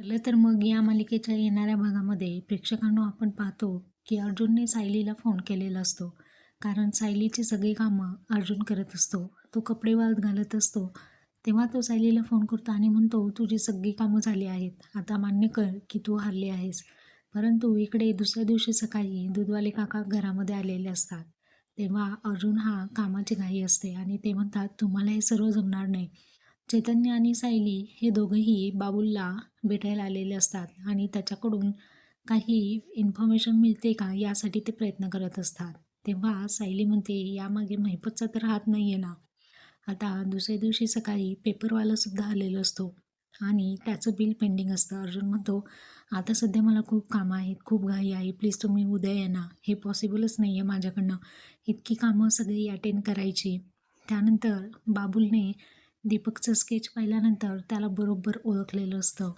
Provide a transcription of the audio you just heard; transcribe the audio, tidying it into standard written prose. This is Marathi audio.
ठरलं तर मग या मालिकेच्या येणाऱ्या भागामध्ये प्रेक्षकांनो आपण पाहतो की अर्जुनने सायलीला फोन केलेला असतो. कारण सायलीची सगळी कामं अर्जुन करत असतो. तो कपडे वाळत घालत असतो. तेव्हा तो सायलीला फोन करतो आणि म्हणतो, तुझी सगळी कामं झाली आहेत. आता मान्य कर की तू हरली आहेस. परंतु इकडे दुसऱ्या दिवशी सकाळी दूधवाले काका घरामध्ये आलेले असतात. तेव्हा अर्जुन हा कामाची घाई असते आणि ते म्हणतात, तुम्हाला हे सर्व जमणार नाही. चैतन्य आणि सायली हे दोघंही बाबूलला भेटायला आलेले असतात आणि त्याच्याकडून काही इन्फॉर्मेशन मिळते का यासाठी ते प्रयत्न करत असतात. तेव्हा सायली म्हणते, यामागे महिपतचा तर हात नाही आहे ना. आता दुसऱ्या दिवशी सकाळी पेपरवाला सुद्धा आलेला असतो आणि त्याचं बिल पेंडिंग असतं. अर्जुन म्हणतो, आता सध्या मला खूप कामं आहेत, खूप घाई आहे, प्लीज तुम्ही उद्या या ना. हे पॉसिबलच नाही आहे माझ्याकडनं, इतकी कामं सगळी अटेंड करायची. त्यानंतर बाबूलने दीपकचं स्केच पाहिल्यानंतर त्याला बरोबर ओळखलेलं असतं.